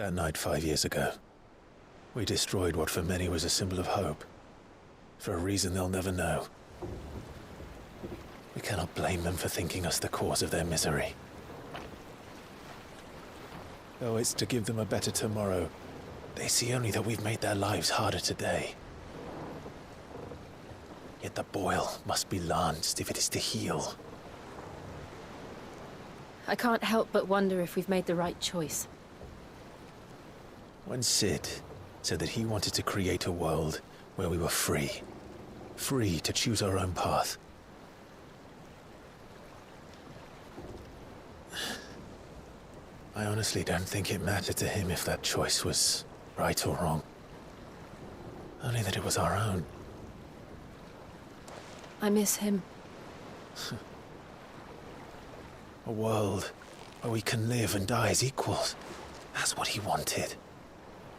That night 5 years ago, we destroyed what for many was a symbol of hope. For a reason they'll never know. We cannot blame them for thinking us the cause of their misery. Though it's to give them a better tomorrow, they see only that we've made their lives harder today. Yet the boil must be lanced if it is to heal. I can't help but wonder if we've made the right choice. When Sid said that he wanted to create a world where we were free. Free to choose our own path. I honestly don't think it mattered to him if that choice was right or wrong. Only that it was our own. I miss him. A world where we can live and die as equals. That's what he wanted.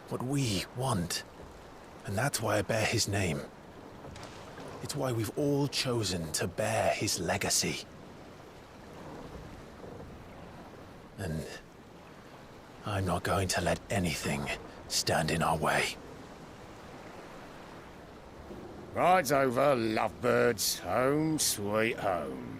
What we want. And that's why I bear his name. It's why we've all chosen to bear his legacy. And I'm not going to let anything stand in our way. Ride's over, lovebirds. Home sweet home.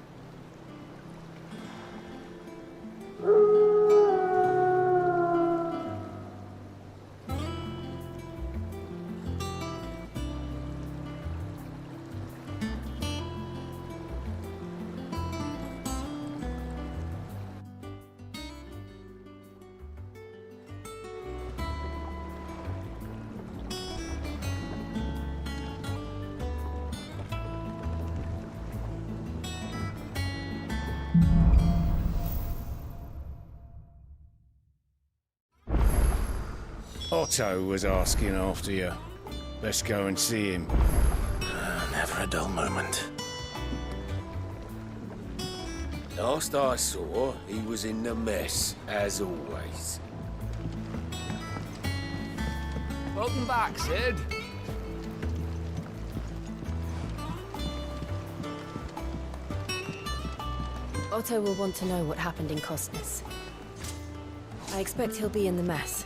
Otto was asking after you. Let's go and see him. Never a dull moment. Last I saw, he was in the mess, as always. Welcome back, Sid. Otto will want to know what happened in Cosnus. I expect he'll be in the mess.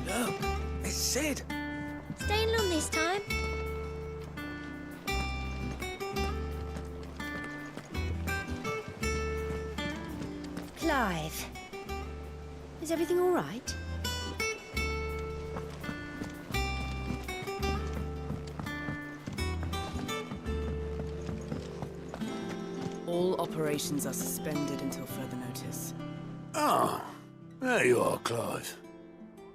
Look, it's Sid. Staying long this time? Clive. Is everything all right? All operations are suspended until further notice. Ah, there you are, Clive.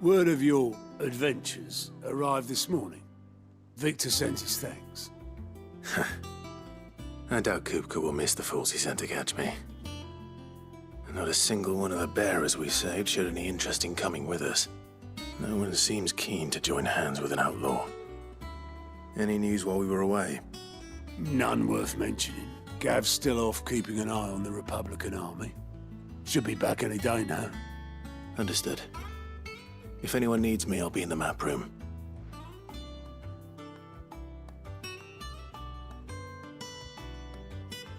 Word of your adventures arrived this morning. Victor sent his thanks. I doubt Kupka will miss the fools he sent to catch me. Not a single one of the bearers we saved showed any interest in coming with us. No one seems keen to join hands with an outlaw. Any news while we were away? None worth mentioning. Gav's still off keeping an eye on the Republican army. Should be back any day now. Understood. If anyone needs me, I'll be in the map room.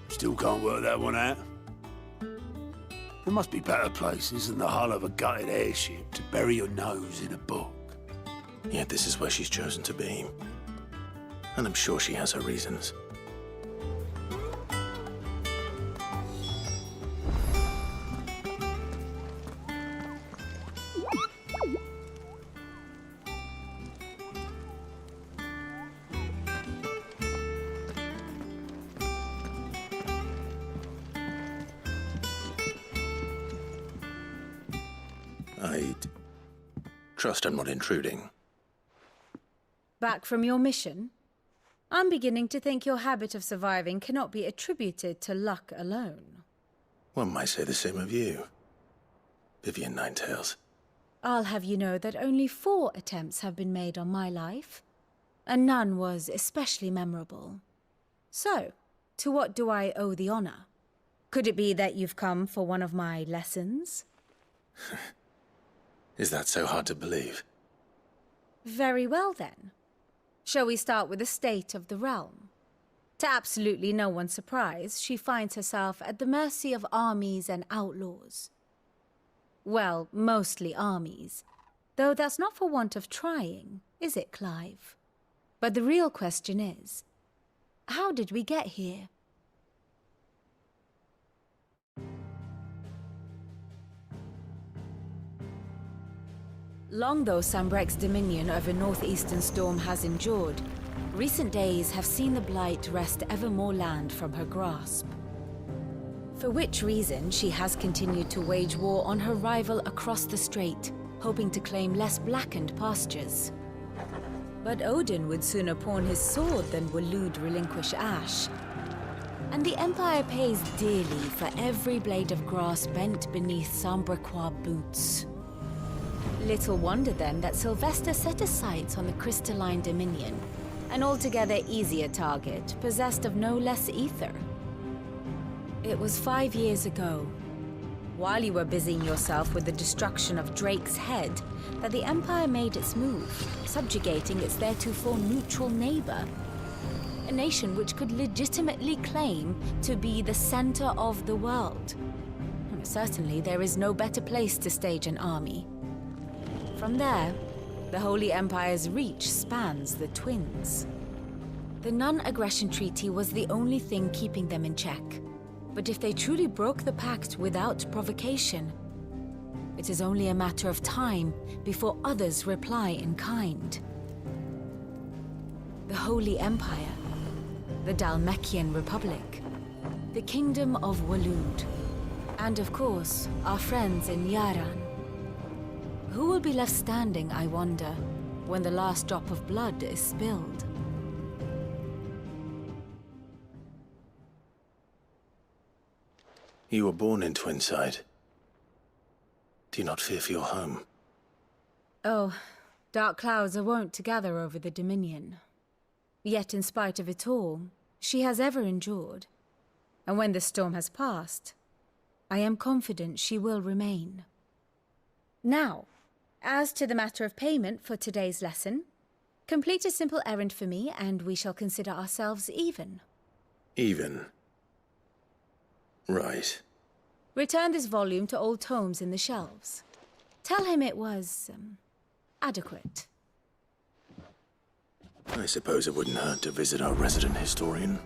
Still can't work that one out. There must be better places than the hull of a gutted airship to bury your nose in a book. Yet this is where she's chosen to be. And I'm sure she has her reasons. I'd trust I'm not intruding. Back from your mission? I'm beginning to think your habit of surviving cannot be attributed to luck alone. One might say the same of you, Vivian Ninetails. I'll have you know that only 4 attempts have been made on my life, and none was especially memorable. So, to what do I owe the honor? Could it be that you've come for one of my lessons? Is that so hard to believe? Very well then. Shall we start with the state of the realm? To absolutely no one's surprise, she finds herself at the mercy of armies and outlaws. Well, mostly armies. Though that's not for want of trying, is it, Clive? But the real question is, how did we get here? Long though Sambrek's dominion over northeastern Storm has endured, recent days have seen the Blight wrest ever more land from her grasp. For which reason she has continued to wage war on her rival across the strait, hoping to claim less blackened pastures. But Odin would sooner pawn his sword than Waloed relinquish Ash. And the Empire pays dearly for every blade of grass bent beneath Sambrequois boots. Little wonder then that Sylvester set his sights on the crystalline dominion, an altogether easier target, possessed of no less ether. It was 5 years ago, while you were busying yourself with the destruction of Drake's head, that the Empire made its move, subjugating its theretofore neutral neighbor. A nation which could legitimately claim to be the center of the world. Certainly, there is no better place to stage an army. From there, the Holy Empire's reach spans the Twins. The non-aggression treaty was the only thing keeping them in check. But if they truly broke the pact without provocation, it is only a matter of time before others reply in kind. The Holy Empire, the Dhalmekian Republic, the Kingdom of Waloed, and of course, our friends in Yaran. Who will be left standing, I wonder, when the last drop of blood is spilled? You were born in Twinside. Do you not fear for your home? Oh, dark clouds are wont to gather over the Dominion. Yet in spite of it all, she has ever endured. And when the storm has passed, I am confident she will remain. Now, as to the matter of payment for today's lesson, complete a simple errand for me and we shall consider ourselves even. Even? Right. Return this volume to old tomes in the shelves. Tell him it was, adequate. I suppose it wouldn't hurt to visit our resident historian.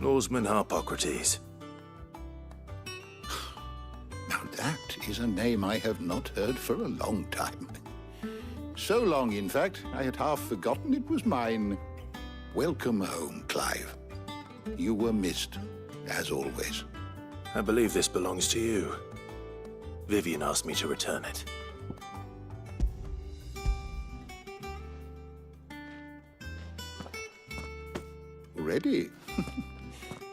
Lawsman Harpocrates. Now that is a name I have not heard for a long time. So long, in fact, I had half forgotten it was mine. Welcome home, Clive. You were missed, as always. I believe this belongs to you. Vivian asked me to return it. Ready?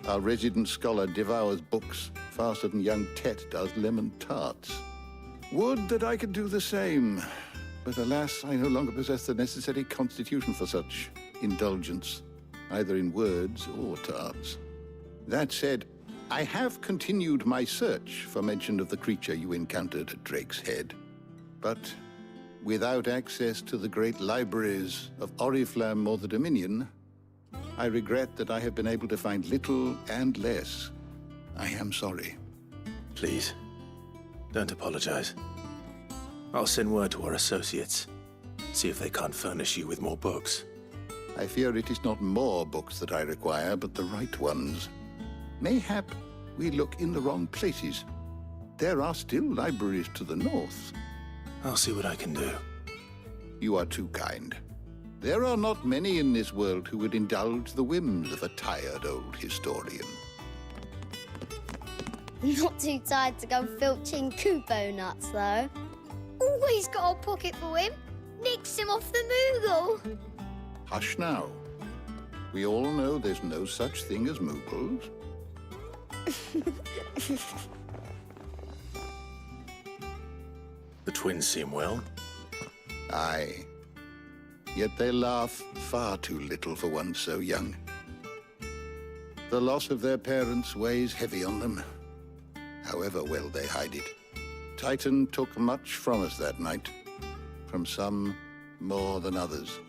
Our resident scholar devours books faster than young Tet does lemon tarts. Would that I could do the same. But alas, I no longer possess the necessary constitution for such indulgence, either in words or tarts. That said, I have continued my search for mention of the creature you encountered at Drake's Head. But without access to the great libraries of Oriflamme or the Dominion, I regret that I have been able to find little and less. I am sorry. Please, don't apologize. I'll send word to our associates. See if they can't furnish you with more books. I fear it is not more books that I require, but the right ones. Mayhap we look in the wrong places. There are still libraries to the north. I'll see what I can do. You are too kind. There are not many in this world who would indulge the whims of a tired old historian. Not too tired to go filching Kupo nuts, though. Always got a pocket for him. Nicks him off the Moogle. Hush now. We all know there's no such thing as Moogles. The twins seem well. Aye. Yet they laugh far too little for one so young. The loss of their parents weighs heavy on them, however well they hide it. Titan took much from us that night, from some more than others,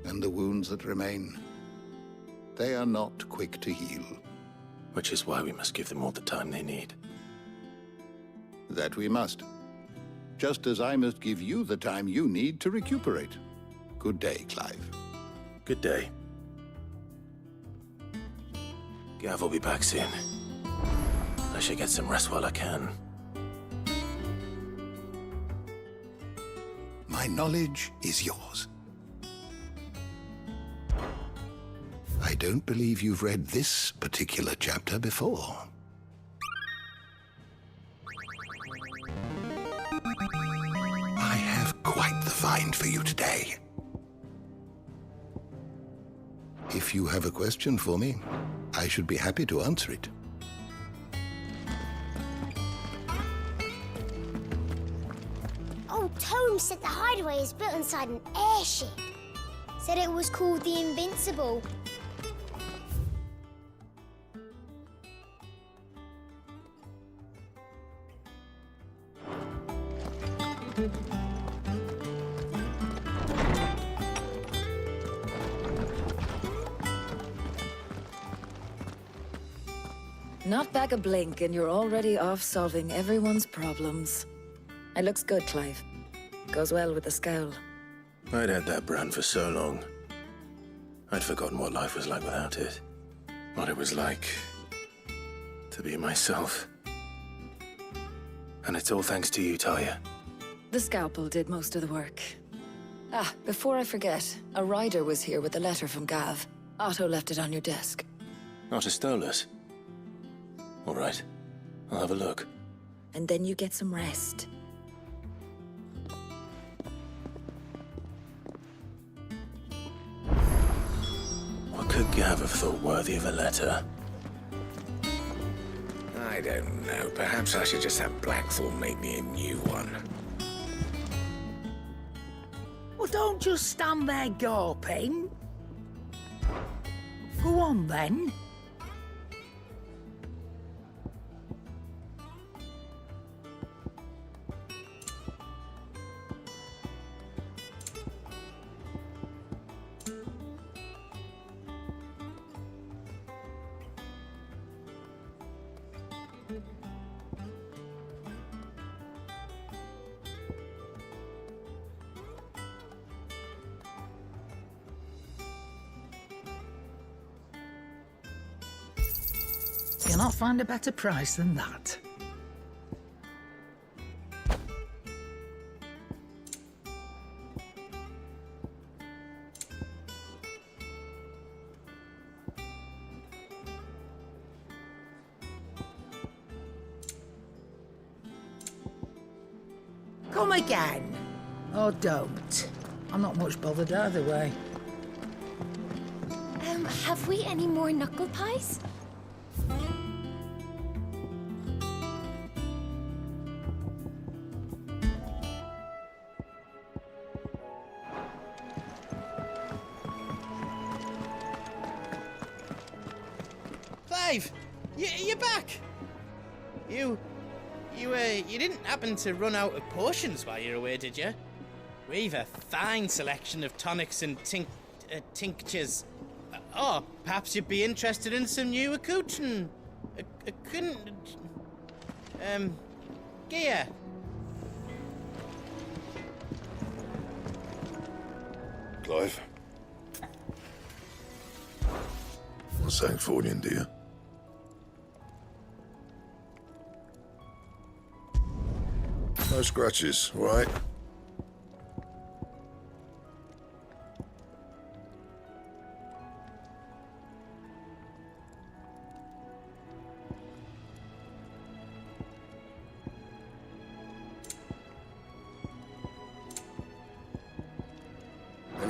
and the wounds that remain, they are not quick to heal. Which is why we must give them all the time they need. That we must. Just as I must give you the time you need to recuperate. Good day, Clive. Good day. Gav will be back soon. I should get some rest while I can. My knowledge is yours. I don't believe you've read this particular chapter before. I have quite the find for you today. If you have a question for me, I should be happy to answer it. Old Tome said the hideaway is built inside an airship. Said it was called the Invincible. Not back a blink and you're already off solving everyone's problems. It looks good, Clive. Goes well with the scowl. I'd had that brand for so long. I'd forgotten what life was like without it. What it was like to be myself. And it's all thanks to you, Talia. The scalpel did most of the work. Ah, before I forget, a rider was here with a letter from Gav. Otto left it on your desk. Not a stolus. All right, I'll have a look. And then you get some rest. What could Gav have thought worthy of a letter? I don't know. Perhaps I should just have Blackthorn make me a new one. Well, don't just stand there gawping. Go on, then. You'll not find a better price than that. Come again. Or don't. I'm not much bothered either way. Have we any more knuckle pies? Clive, you're back. You didn't happen to run out of potions while you're away, did you? We've a fine selection of tonics and tinctures. Oh, perhaps you'd be interested in some new accoutrement. Gear. Clive? What's that for you, dear? No scratches, all right?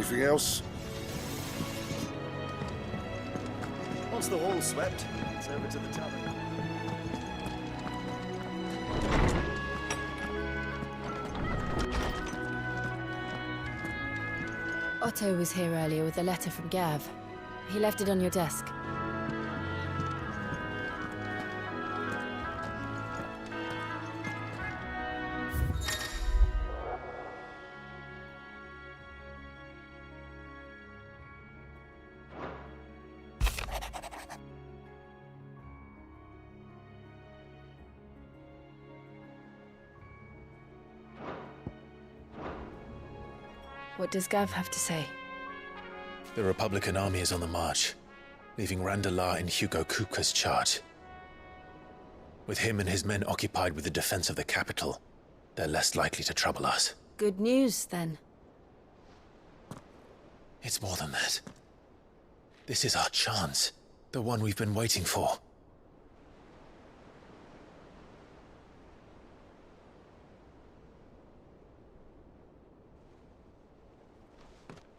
Anything else? Once the hall's swept, it's over to the tavern. Otto was here earlier with a letter from Gav. He left it on your desk. What does Gav have to say? The Republican army is on the march, leaving Randalar in Hugo Kupka's charge. With him and his men occupied with the defense of the capital, they're less likely to trouble us. Good news, then. It's more than that. This is our chance, the one we've been waiting for.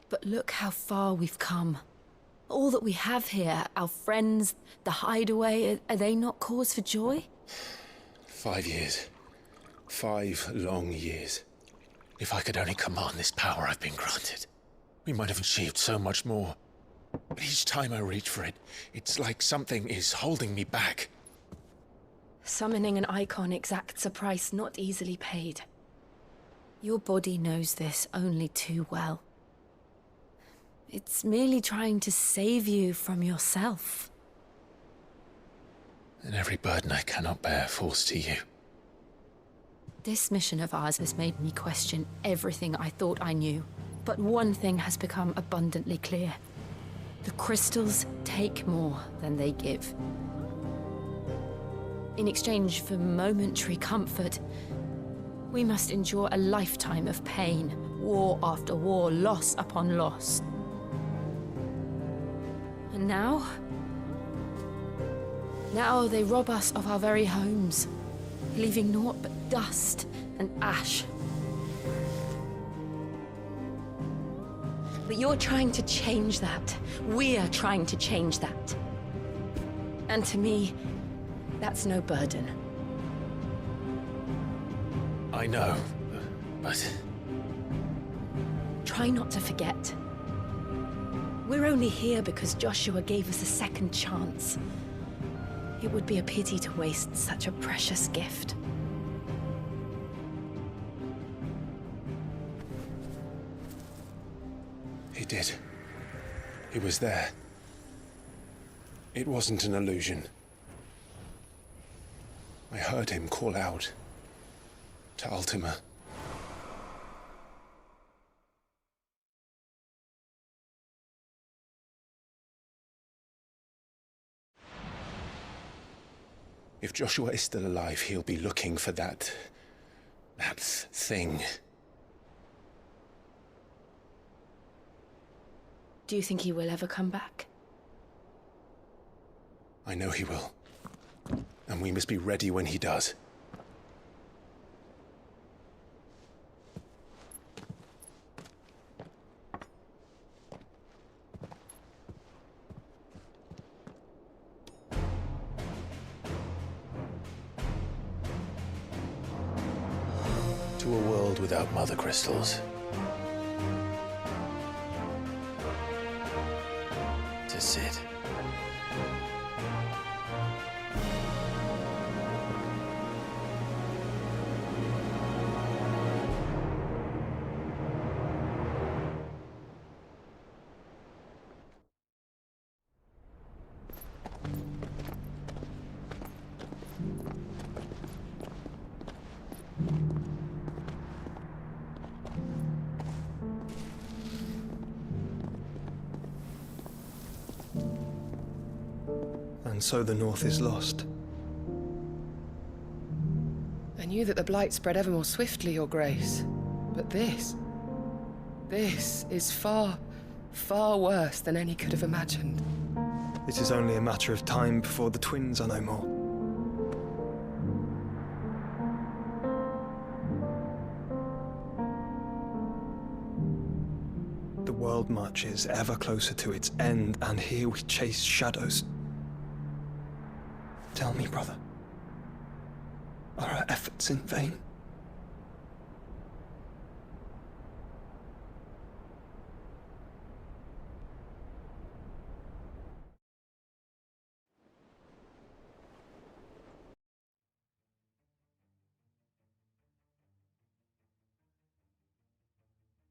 But look how far we've come. All that we have here, our friends, the hideaway, are they not cause for joy? 5 years. 5 long years. If I could only command this power I've been granted, we might have achieved so much more. But each time I reach for it, it's like something is holding me back. Summoning an Eikon exacts a price not easily paid. Your body knows this only too well. It's merely trying to save you from yourself. And every burden I cannot bear falls to you. This mission of ours has made me question everything I thought I knew. But one thing has become abundantly clear. The crystals take more than they give. In exchange for momentary comfort, we must endure a lifetime of pain, war after war, loss upon loss. And now they rob us of our very homes, leaving naught but dust and ash. But you're trying to change that. We're trying to change that. And to me, that's no burden. I know, but... Try not to forget. We're only here because Joshua gave us a second chance. It would be a pity to waste such a precious gift. He did. He was there. It wasn't an illusion. I heard him call out to Ultima. If Joshua is still alive, he'll be looking for that thing. Do you think he will ever come back? I know he will. And we must be ready when he does. To a world without mother crystals. To Sid. And so the North is lost. I knew that the Blight spread ever more swiftly, Your Grace. But this is far, far worse than any could have imagined. It is only a matter of time before the twins are no more. The world marches ever closer to its end, and here we chase shadows. Tell me, brother, are our efforts in vain?